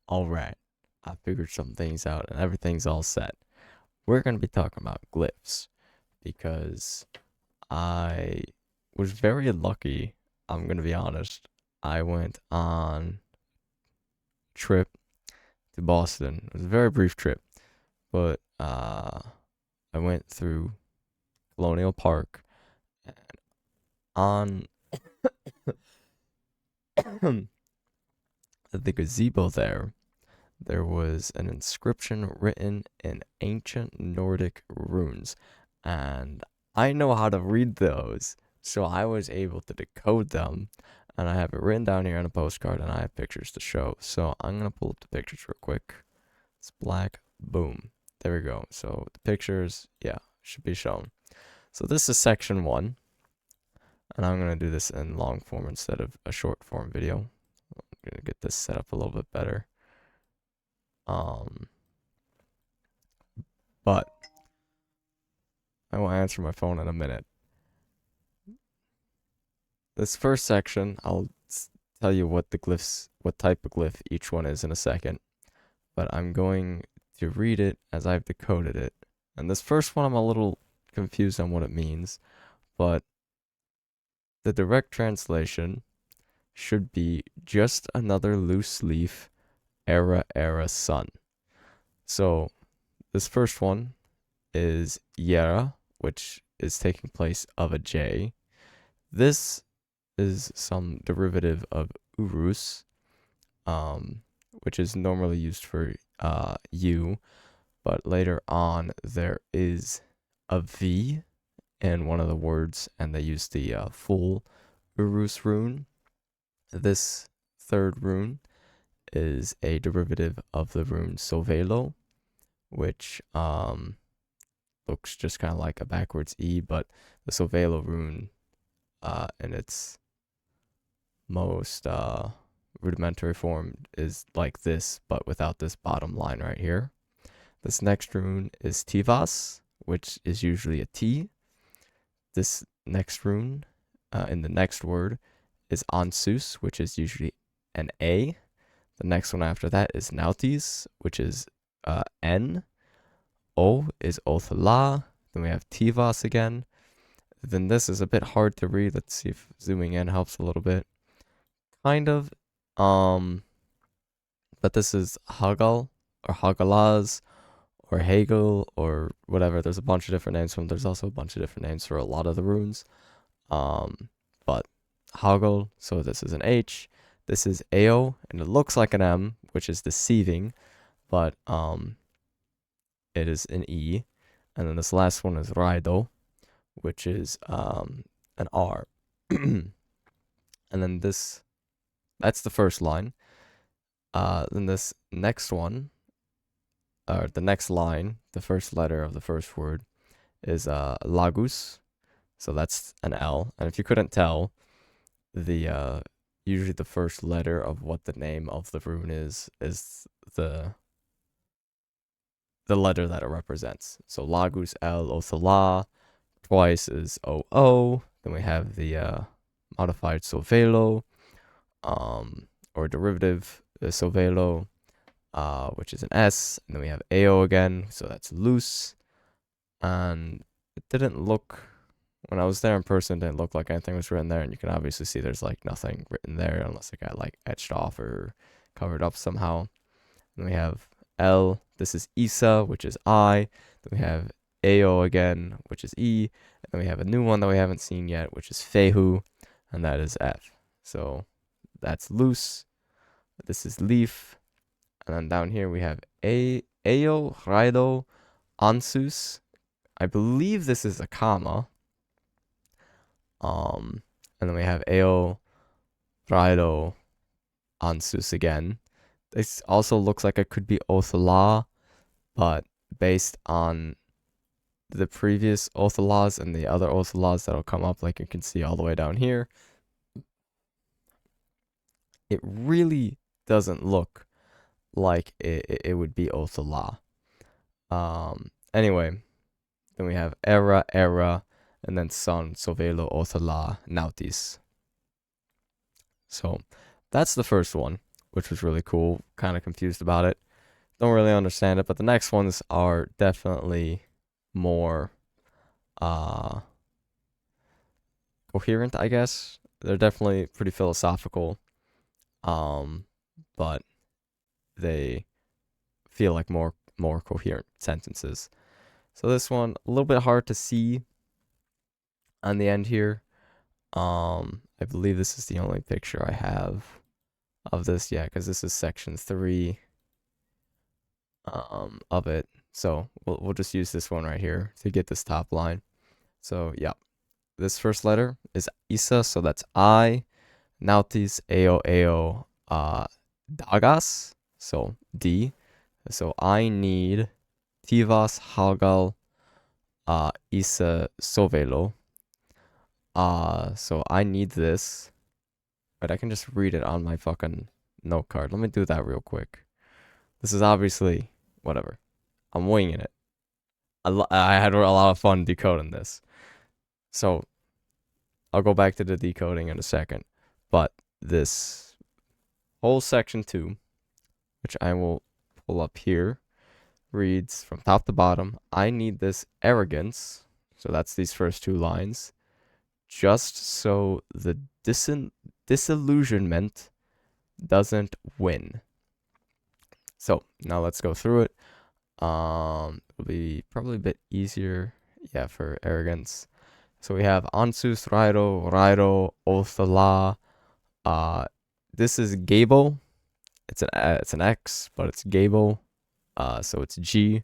Alright, I figured some things out and everything's all set. We're going to be talking about glyphs because I was very lucky. I'm going to be honest. I went on a trip to Boston. It was a very brief trip, but I went through Colonial Park and on the gazebo there was an inscription written in ancient Nordic runes, and I know how to read those, so I was able to decode them, and I have it written down here on a postcard, and I have pictures to show. So I'm gonna pull up the pictures real quick. It's black, boom, there we go. So the pictures, yeah, should be shown. So this is section 1, and I'm gonna do this in long form instead of a short form video. I'm gonna get this set up a little bit better. But I will answer my phone in a minute. This first section, I'll tell you what type of glyph each one is in a second. But I'm going to read it as I've decoded it. And this first one, I'm a little confused on what it means, but the direct translation should be just another loose leaf, era sun. So this first one is Yera, which is taking place of a J. This is some derivative of Urus, which is normally used for U, but later on there is a V in one of the words, and they use the full Urus rune. This third rune is a derivative of the rune Sovelo, which looks just kind of like a backwards E, but the Sovelo rune in its most rudimentary form is like this, but without this bottom line right here. This next rune is Tiwaz, which is usually a T. This next rune in the next word is Ansus, which is usually an A. The next one after that is Nautis, which is N. O is Othala. Then we have Tiwaz again. Then this is a bit hard to read. Let's see if zooming in helps a little bit. Kind of. But this is Hagal or Hagalaz or Hagel or whatever. There's a bunch of different names for them. There's also a bunch of different names for a lot of the runes. But Hagel, so this is an H. This is Ao, and it looks like an M, which is deceiving, but it is an E. And then this last one is Raido, which is an R. And then that's the first line. Then this next one, or the next line, the first letter of the first word is Lagus. So that's an L. And if you couldn't tell, the usually the first letter of what the name of the rune is the letter that it represents. So Lagus L Othala, twice is O. Then we have the modified Sovelo, or derivative Sovelo, which is an S. And then we have Ao again, so that's loose. And it didn't look, when I was there in person, it didn't look like anything was written there. And you can obviously see there's like nothing written there unless it got like etched off or covered up somehow. Then we have L. This is Isa, which is I. Then we have Ao again, which is E. And then we have a new one that we haven't seen yet, which is Fehu, and that is F. So that's loose. This is leaf. And then down here we have Ao, Raido, Ansus. I believe this is a comma. And then we have Ao, Raido, Ansus again. This also looks like it could be Othala, but based on the previous Othalas and the other Othalas that'll come up, like you can see all the way down here, it really doesn't look like it would be Othala. Anyway, then we have Era, and then Sun, Sovelo, Othala, Nautis. So that's the first one. which was really cool. Kind of confused about it. Don't really understand it, but the next ones are definitely more coherent, I guess. They're definitely pretty philosophical, but they feel like more coherent sentences. So this one a little bit hard to see on the end here. I believe this is the only picture I have of this, yeah, because this is section 3 of it. So we'll just use this one right here to get this top line. So yeah, this first letter is Isa, so that's I. Nautis Ao Dagas, so D. So I need Tiwaz Hagal Isa Sovelo. So I need this. But I can just read it on my fucking note card. Let me do that real quick. This is obviously whatever. I'm winging it. I had a lot of fun decoding this. So I'll go back to the decoding in a second. But this whole section 2, which I will pull up here, reads from top to bottom, I need this arrogance. So that's these first 2 lines. Just so the disillusionment doesn't win. So now let's go through it. It'll be probably a bit easier, yeah, for arrogance. So we have Ansus Rairo Othala. This is Gable. It's an X, but it's Gable. So it's G,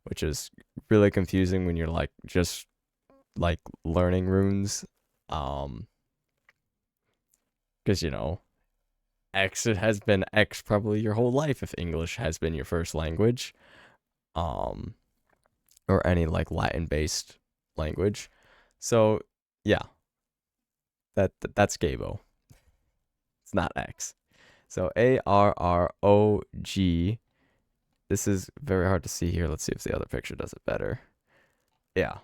which is really confusing when you're like just like learning runes. Because you know, X has been X probably your whole life if English has been your first language, or any like Latin based language. So yeah, that's Gabo. It's not X. So ARROG. This is very hard to see here. Let's see if the other picture does it better. Yeah,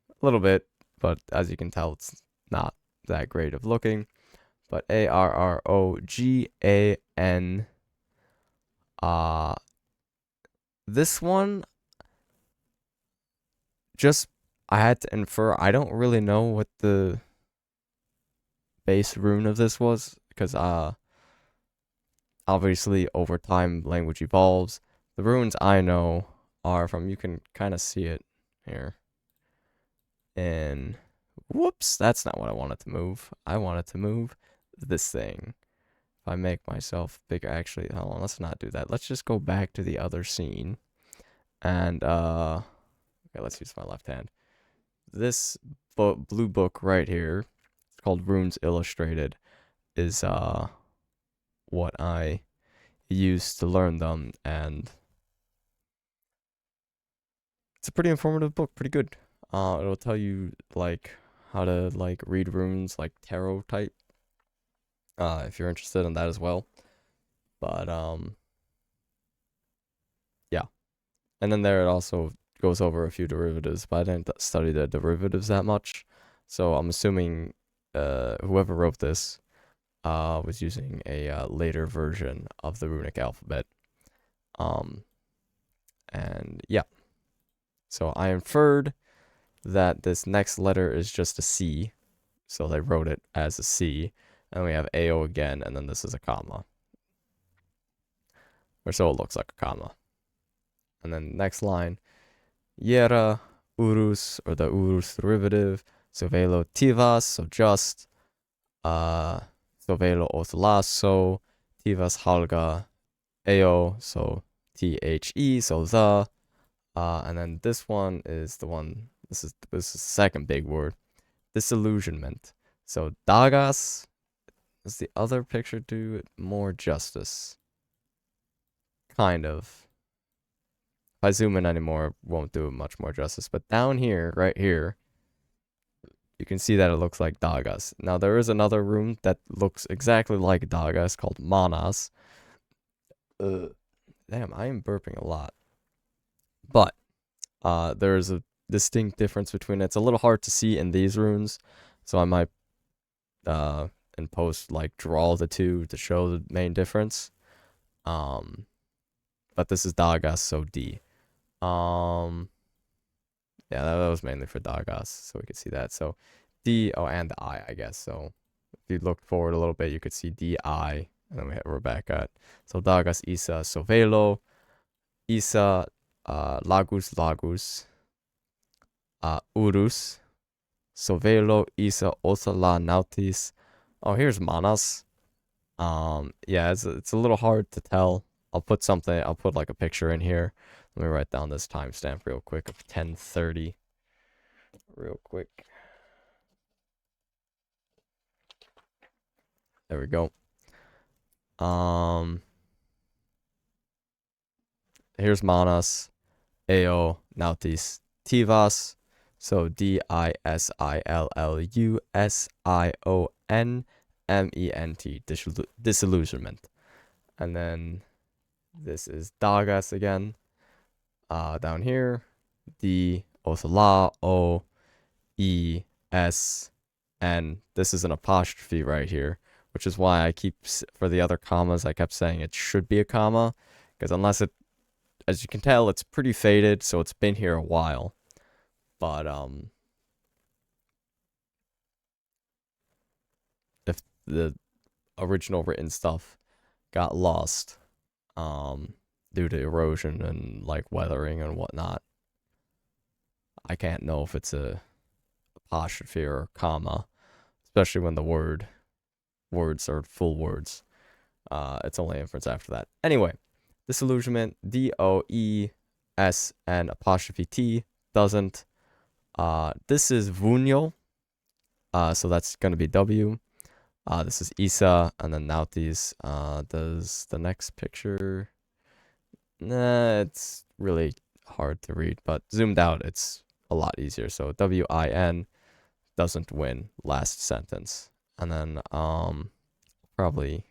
a little bit, but as you can tell, it's not that great of looking. But ARROGAN. This one, just I had to infer. I don't really know what the base rune of this was, because obviously over time language evolves. The runes I know are from, you can kind of see it here. And whoops, that's not what I wanted to move. I wanted to move this thing. If I make myself bigger, actually, hold on, let's not do that. Let's just go back to the other scene. And okay, let's use my left hand. This blue book right here, it's called Runes Illustrated, is what I used to learn them, and it's a pretty informative book, pretty good. It'll tell you like how to like read runes, like tarot type, if you're interested in that as well. But yeah, and then there it also goes over a few derivatives, but I didn't study the derivatives that much, so I'm assuming whoever wrote this was using a later version of the runic alphabet. And yeah, so I inferred that this next letter is just a C, so they wrote it as a C, and we have AO again, and then this is a comma, or so it looks like a comma. And then next line, Yera Urus, or the Urus derivative, Sovelo Tiwaz, so just, Sovelo Othlaso, Tiwaz Halga, AO, so THE, so the, and then this one is the one, this is the second big word, disillusionment. So Dagas, does the other picture do it more justice? Kind of. If I zoom in anymore, it won't do it much more justice. But down here, right here, you can see that it looks like Dagas. Now, there is another rune that looks exactly like Dagas called Manas. Damn, I am burping a lot. But there is a distinct difference between it. It's a little hard to see in these runes, so I might in post like draw the two to show the main difference. But this is Dagas, so D. Yeah, that was mainly for Dagas, so we could see that. So D, oh, and I guess. So if you look forward a little bit, you could see DI, and then we we're back at. So Dagas, Isa, Sovelo, Isa, Lagus, Lagus, Urus, Sovelo, Isa, Osala, Nautis. Oh, here's Manas. Yeah, it's a little hard to tell. I'll put like a picture in here. Let me write down this timestamp real quick of 10:30. Real quick. There we go. Here's Manas, Ao, Nautis, Tiwaz. So Disillusionment, disillusionment. And then this is Dagas again. Down here, D, Osala, O, E, S, N. This is an apostrophe right here, which is why I keep, for the other commas, I kept saying it should be a comma, because unless it, as you can tell, it's pretty faded, so it's been here a while. But, if the original written stuff got lost, due to erosion and, like, weathering and whatnot, I can't know if it's a apostrophe or a comma, especially when the words are full words. It's only inference after that. Anyway, disillusionment, D-O-E-S and apostrophe T doesn't. This is Wunjo, so that's going to be W. This is Isa, and then Nautis. Does the next picture... Nah, it's really hard to read, but zoomed out, it's a lot easier. So W-I-N doesn't win, last sentence. And then, probably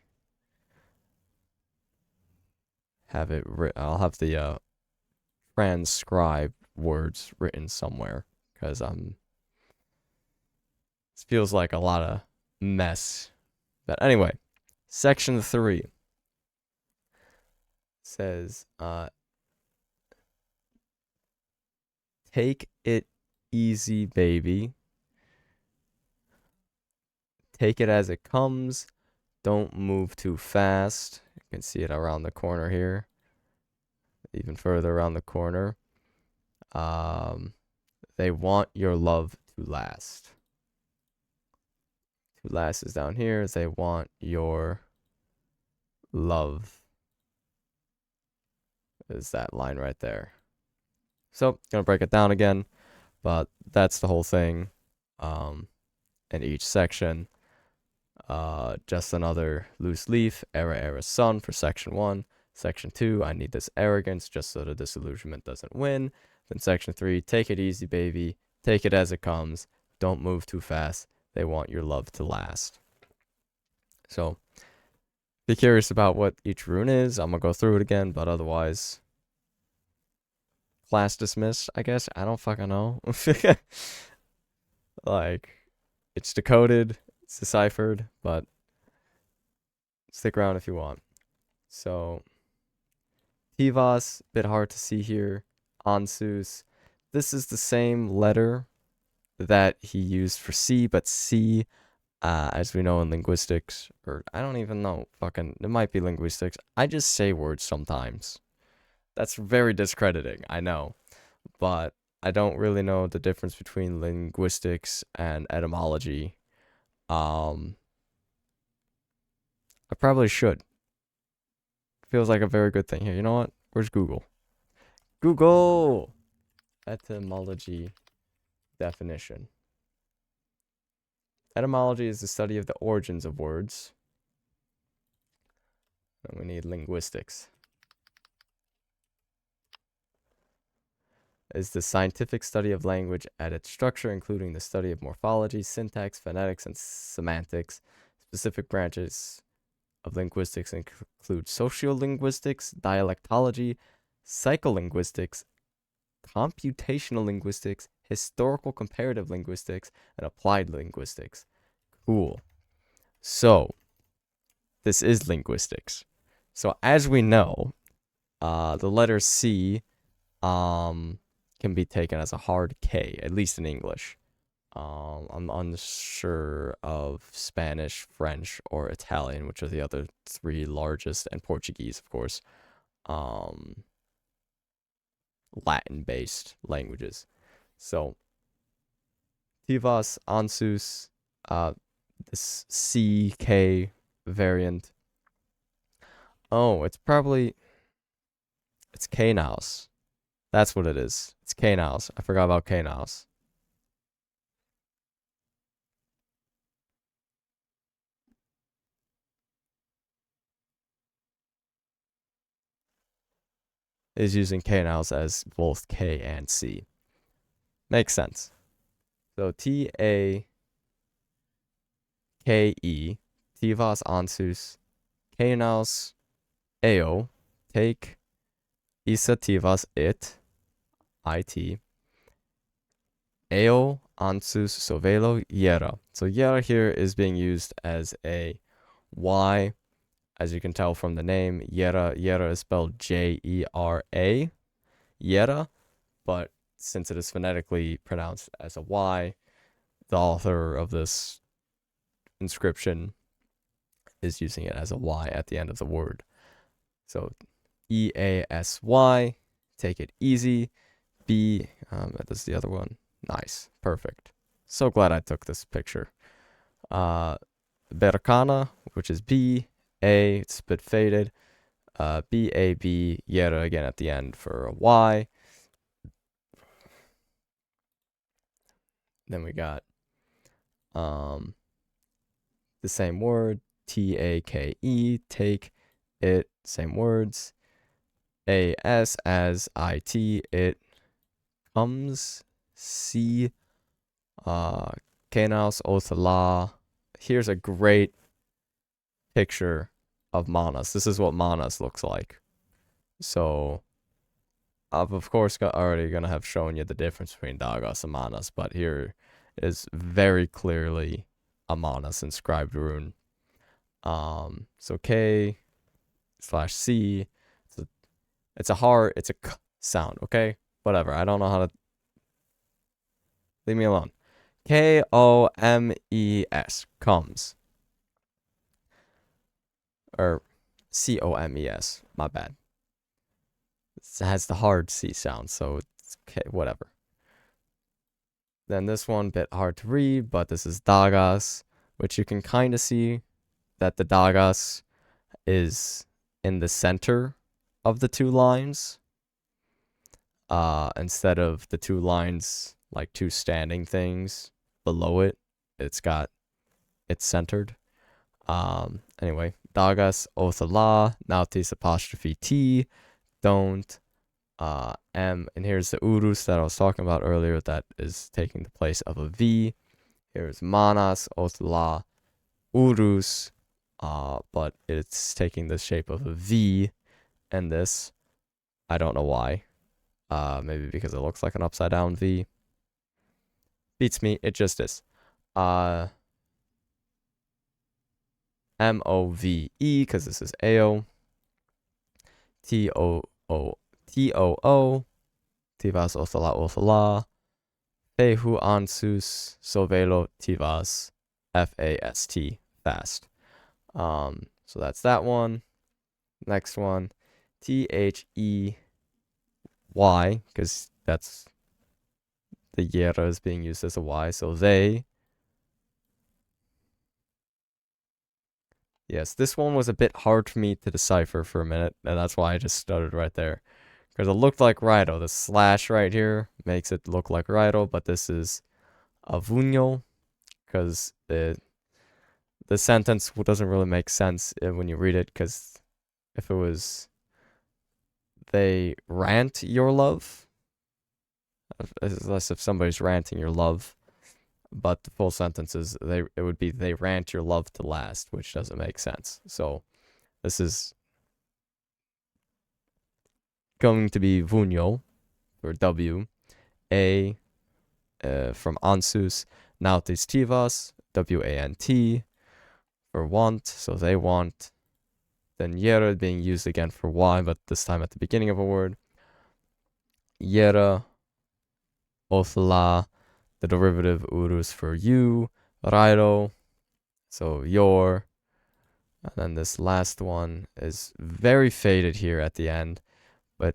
have it I'll have the transcribed words written somewhere, because this feels like a lot of mess. But anyway, section 3 says, take it easy, baby. Take it as it comes. Don't move too fast. You can see it around the corner here. Even further around the corner. They want your love to last. To last is down here. They want your love. Is that line right there. So, gonna break it down again. But that's the whole thing. In each section. Just another loose leaf, era sun for section 1. Section 2, I need this arrogance just so the disillusionment doesn't win. Then section 3, take it easy, baby. Take it as it comes. Don't move too fast. They want your love to last. So, be curious about what each rune is. I'm gonna go through it again, but otherwise, class dismissed, I guess. I don't fucking know. Like, it's decoded. It's deciphered, but stick around if you want. So, Tiwaz, bit hard to see here. Ansus, this is the same letter that he used for C, but C, as we know in linguistics, or I don't even know, it might be linguistics. I just say words sometimes. That's very discrediting, I know, but I don't really know the difference between linguistics and etymology. I probably should. Feels like a very good thing here. You know what? Where's Google? Google! Etymology definition. Etymology is the study of the origins of words. And we need linguistics. Is the scientific study of language at its structure, including the study of morphology, syntax, phonetics, and semantics. Specific branches of linguistics include sociolinguistics, dialectology, psycholinguistics, computational linguistics, historical comparative linguistics, and applied linguistics. Cool. So, this is linguistics. So as we know, the letter C can be taken as a hard K, at least in English. I'm unsure of Spanish, French, or Italian, which are the other three largest, and Portuguese, of course, Latin-based languages. So, Tiwaz, Ansus, this CK variant. Oh, it's Knaus. That's what it is. It's Knaus. I forgot about Knaus. Is using Knaus as both K and C. Makes sense. So T-A-K-E, Tiwaz, Ansus, Knaus, Eo, take, Isa Tiwaz, it, Eo, Ansus, Sovelo, Yera. So Yera here is being used as a Y. As you can tell from the name, Yera is spelled J-E-R-A, Yera, but since it is phonetically pronounced as a Y, the author of this inscription is using it as a Y at the end of the word. So E-A-S-Y, take it easy. B, that's the other one. Nice, perfect. So glad I took this picture. Berkana, which is B, A, it's a bit faded. B-A-B, Yera again at the end for a Y. Then we got the same word, T-A-K-E, take, it, same words. A-S as I-T, it comes. C, Kenaus Othala. Here's a great picture of Manas. This is what Manas looks like. So, I've of course already gonna have shown you the difference between Dagas and Manas, but here is very clearly a Manas inscribed rune. So K/C, it's a K sound, okay? Whatever, I don't know how to, leave me alone. K-O-M-E-S, comes. Or C-O-M-E-S, my bad. It has the hard C sound, so it's okay, whatever. Then this one, bit hard to read, but this is Dagas, which you can kind of see that the Dagas is in the center of the two lines. Instead of the two lines, like two standing things below it, it's centered. Anyway, Dagas, Othala, Nautis apostrophe T, don't, M, and here's the Urus that I was talking about earlier that is taking the place of a V. Here's Manas, Othala, Urus, but it's taking the shape of a V, and this, I don't know why. Maybe because it looks like an upside down V. Beats me, it just is. M-O-V-E, because this is AO. T-O-O, Tiwaz Othala Othala. Fehu Ansus Sovelo Tiwaz, F-A-S-T, fast. So that's that one. Next one, T-H-E-Y, because that's the Yera is being used as a Y, so they. Yes, this one was a bit hard for me to decipher for a minute, and that's why I just stuttered right there. Because it looked like Raido. The slash right here makes it look like Raido, but this is a Wunjo, because the sentence doesn't really make sense when you read it, because if it was, they rant your love, unless if somebody's ranting your love, but the full sentence is it would be they rant your love to last, which doesn't make sense. So this is going to be Wunjo, or W, A, from Ansus, Nautis Tiwaz, W-A-N-T, for want, so they want, Then yera being used again for why, but this time at the beginning of a word. Yera, othla, the derivative urus for you. Rairo, so your. And then this last one is very faded here at the end, but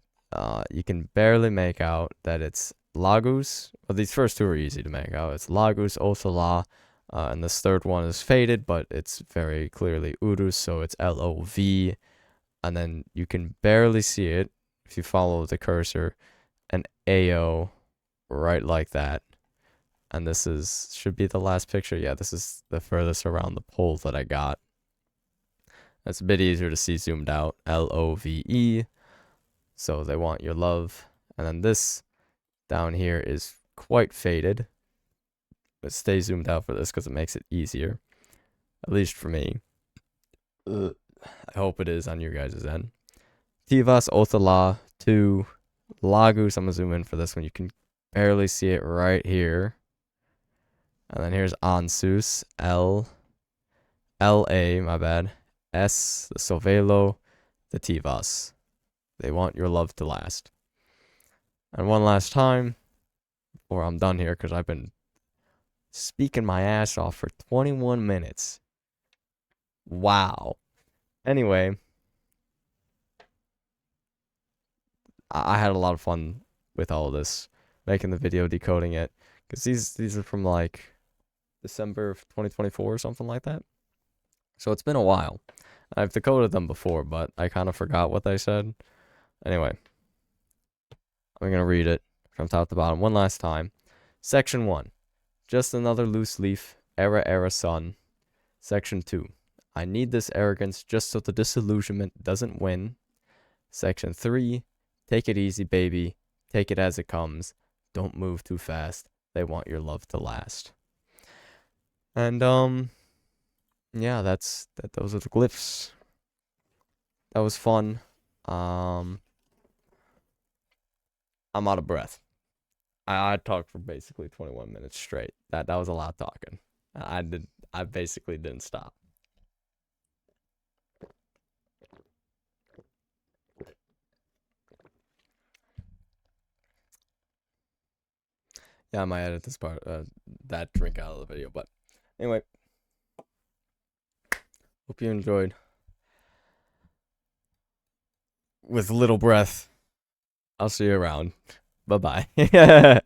you can barely make out that it's Lagus. Well, these first two are easy to make out. It's Lagus, Othala, and this third one is faded, but it's very clearly Urus, so it's Lov. And then you can barely see it if you follow the cursor, and Ao, right like that. And this should be the last picture. Yeah, this is the furthest around the pole that I got. It's a bit easier to see zoomed out. Love. So they want your love. And then this down here is quite faded. But stay zoomed out for this because it makes it easier. At least for me. I hope it is on your guys' end. Tiwaz, Othala, 2. Lagus, I'm going to zoom in for this one. You can barely see it right here. And then here's Ansus, L-A, my bad. S, the Sovelo, the Tiwaz. They want your love to last. And one last time, before I'm done here, because I've been speaking my ass off for 21 minutes. Wow. Anyway, I had a lot of fun with all of this, making the video, decoding it, because these are from like December of 2024 or something like that. So it's been a while. I've decoded them before, but I kind of forgot what they said. Anyway, I'm going to read it from top to bottom one last time. Section 1. Just another loose leaf. Era sun. Section 2. I need this arrogance just so the disillusionment doesn't win. Section 3. Take it easy, baby. Take it as it comes. Don't move too fast. They want your love to last. And, yeah, those are the glyphs. That was fun. I'm out of breath. I talked for basically 21 minutes straight. That was a lot of talking. I basically didn't stop. Yeah, I might edit this part, that drink out of the video, but anyway. Hope you enjoyed. With little breath. I'll see you around. Bye-bye.